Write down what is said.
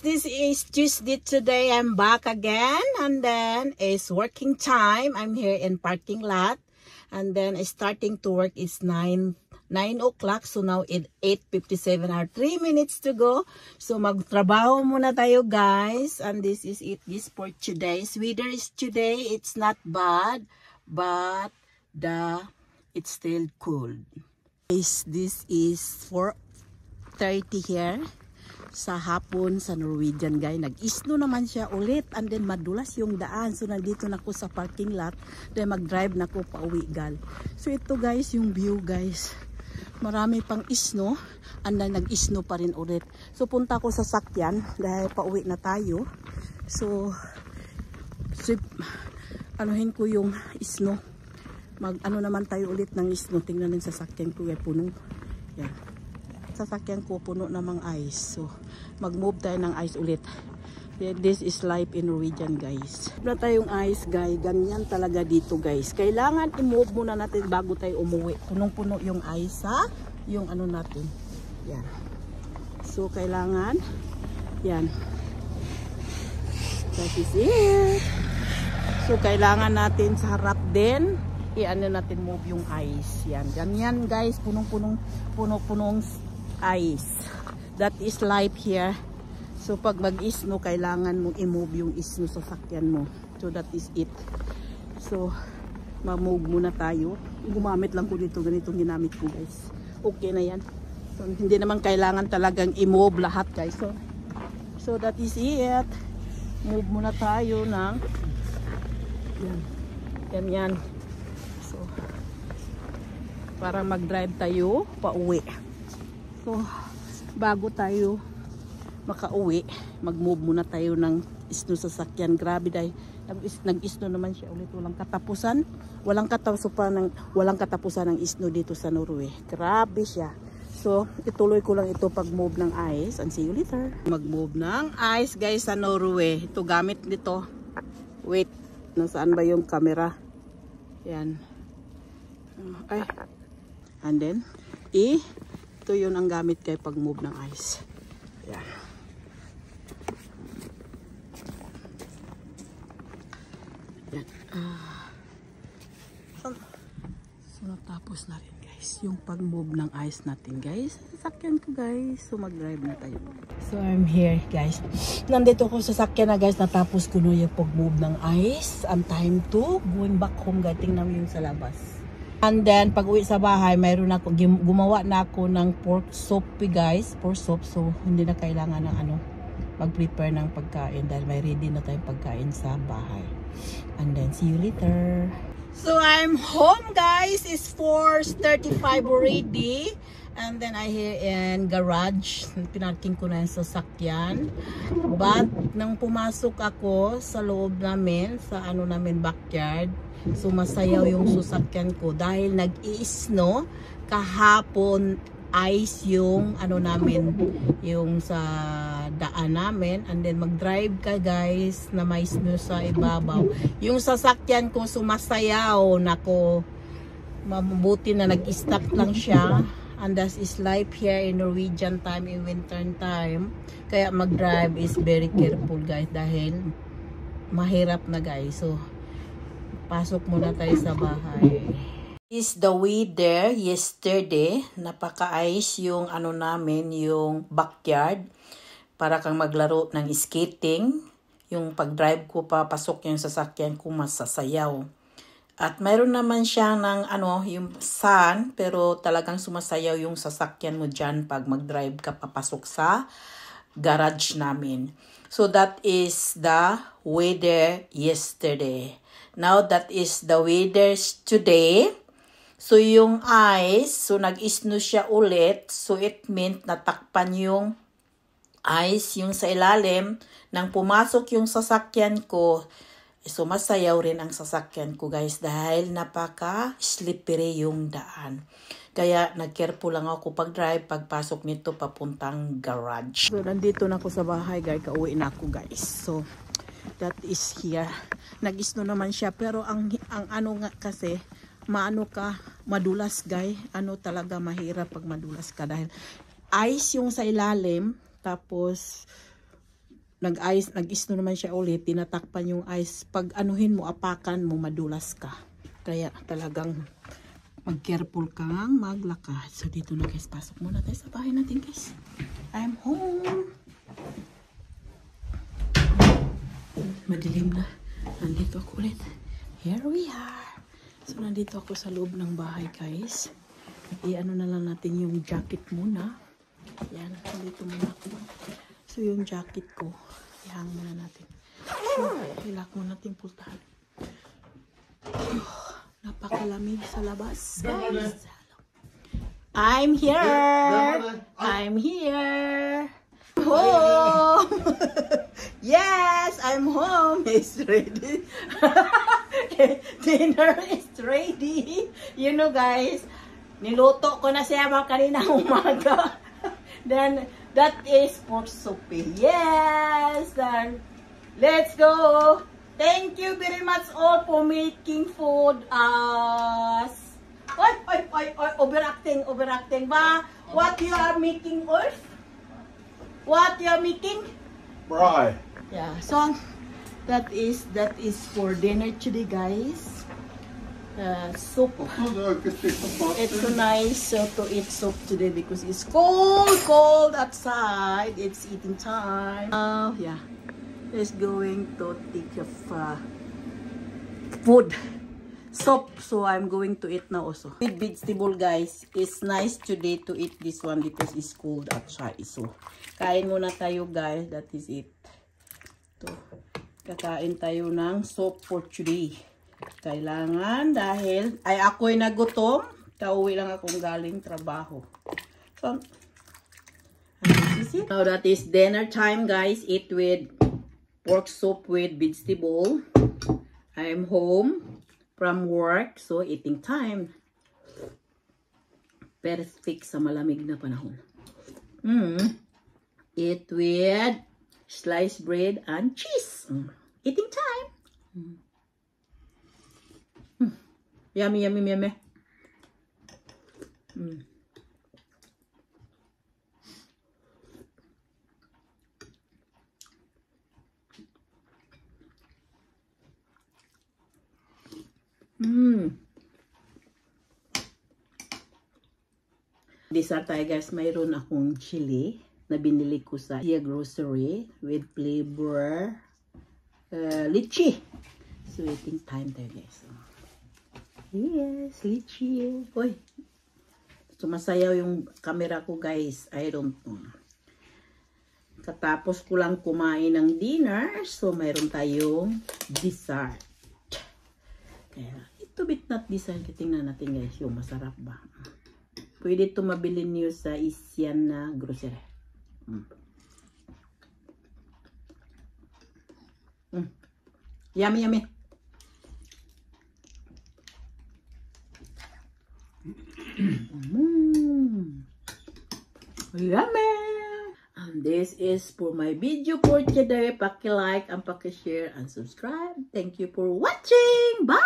this is Tuesday today. I'm back again, and then it's working time. I'm here in parking lot, and then it's starting to work. It's 9 o'clock, so now it's 8:57 or 3 minutes to go. So magtrabaho muna tayo, guys, and this is it. This for today's weather is today. It's not bad, but it's still cold. This is 4:30 here. Sa hapon sa Norwegian, guys, nag-isno naman siya ulit, and then madulas yung daan, so nandito na ako sa parking lot, then mag-drive na ako pa uwi, gal. So ito, guys, yung view, guys, marami pang isno, and then nag-isno pa rin ulit. So punta ako sa sakyan dahil pa uwi na tayo. So anuhin ko yung isno, ano naman tayo ulit ng isno. Tingnan din sa sakyan ko, guys, puno yan. Sasakyan ko puno namang ice, so mag-move tayo ng ice ulit. This is life in Norwegian, guys. Wala tayong ice, guys. Ganyan talaga dito, guys. Kailangan i-move muna natin bago tayo umuwi. Punong-puno yung ice, ha? Yung ano natin. Yan. So kailangan yan. That is it. So kailangan natin sa harap din i-ano natin move yung ice. Yan. Ganyan, guys. Punong-punong ice. That is life here. So pag mag-isno, kailangan mong i-move yung isno sa sakyan mo. So that is it. So ma-move muna tayo. Gumamit lang ko dito, ganitong ginamit ko, guys. Okay na yan. So hindi naman kailangan talagang i-move lahat, guys. So that is it. Move muna tayo ng yan. So para mag-drive tayo pa uwi. So, bago tayo makauwi, mag-move muna tayo ng isno sa sakyan. Grabe, dahil nag-isno naman siya ulit. Walang katapusan. Walang katapusan ng isno dito sa Norway. Grabe siya. So, ituloy ko lang ito pag-move ng ice. And see you later. Mag-move ng ice, guys, sa Norway. Ito gamit nito. Wait, nasaan ba yung camera? Yan. Ay. And then, ito yun ang gamit kay pag-move ng ice. Ayan. Ayan. So, natapos na rin, guys, yung pag-move ng ice natin, guys. Sasakyan ko, guys. So, mag-drive na tayo. So, I'm here, guys. Nandito ko sa sakyan na, guys. Natapos ko na yung pag-move ng ice. And time to going back home, guys. Tingnan mo yung sa labas. And then, pag uwi sa bahay, mayroon ako, gumawa na ako ng pork soup, guys. Pork soup. So, hindi na kailangan ng mag-prepare ng pagkain dahil may ready na tayong pagkain sa bahay. And then, see you later. So, I'm home, guys. It's 4:35 already. And then, I here in garage. Pinarking ko na yung sasakyan. But, nang pumasok ako sa loob namin, sa namin backyard, so masayaw yung sasakyan ko dahil nag-i-snow kahapon. Ice yung namin, yung sa daan namin, and then mag-drive ka, guys, na may snow sa ibabaw. Yung sasakyan ko sumasayaw. Nako, mabuti na nag-stop lang siya. And that is life here in Norwegian time, in winter time. Kaya mag-drive is very careful, guys, dahil mahirap na, guys. So pasok muna tayo sa bahay. Is the weather yesterday. Napaka-ice yung namin, yung backyard. Para kang maglaro ng skating. Yung pag-drive ko, papasok yung sasakyan ko, masasayaw. At mayroon naman siya ng yung sun, pero talagang sumasayaw yung sasakyan mo dyan pag mag-drive ka papasok sa garage namin. So that is the weather yesterday. Now that is the weather today. So yung ice, so nag-snow siya ulit. So it meant natakpan yung ice, yung sa ilalim. Nang pumasok yung sasakyan ko, so masayaw rin ang sasakyan ko, guys, dahil napaka-slippery yung daan. Kaya nag-careful lang ako pag-drive, pagpasok nito papuntang garage. So nandito na ako sa bahay, guys. Kauwi na ako, guys. So that is here. Nag-snow naman siya, pero ang nga kasi, madulas, guys. Talaga mahirap pag madulas ka dahil ice yung sa ilalim, tapos nag-ice, nag-isno naman siya ulit, tinatakpan yung ice. Pag anuhin mo, apakan mo, madulas ka. Kaya talagang mag-careful kang maglakad. So dito na guys, pasok muna tayo sa bahay natin guys. I'm home. Madilim na. Nandito ako ulit. Here we are. So nandito ako sa loob ng bahay guys. I-ano na lang natin yung jacket muna. Yan, nandito muna ako. So yung jacket ko, ihang muna natin. So, ilak muna natin pultahan. Napakalamig sa labas guys. I'm here. I'm here. Home. Yes, I'm home. It's ready. Dinner is ready. You know guys, niluto ko na siya kanina umaga. Then that is pork soup. Yes, then let's go. Thank you very much all for making food us. Overacting ba? What you are making, Ulf? What you are making? Braai. Yeah, so that is for dinner today, guys. Soup. It's so nice to eat soup today because it's cold outside. It's eating time. Yeah, it's going to take of food. Soup, so I'm going to eat now also. With vegetable guys, it's nice today to eat this one because it's cold outside. So, kain muna tayo guys, that is it. To, kakain tayo ng soup for today. Kailangan dahil, ay ako'y nagutom, kauwi lang akong galing trabaho. So, now that is dinner time guys, eat with pork soup with vegetable. I'm home from work, so eating time. Perfect sa malamig na panahon. Eat with sliced bread and cheese. Eating time. Yummy, yummy, yummy. Dessert tayo guys, mayroon akong chili na binili ko sa grocery with flavor lychee. So eating time tayo guys. Yes, lychee. Uy, sumasayaw yung camera ko guys. I don't know. Katapos ko lang kumain ng dinner, so mayroon tayong dessert. Kaya ito bit not dessert. Tingnan natin guys yung masarap ba. Pwede ito mabili niyo sa Isian na grocery. Yummy, yummy. Yummy. And this is for my video for today. Paki-like and paki-share and subscribe. Thank you for watching. Bye.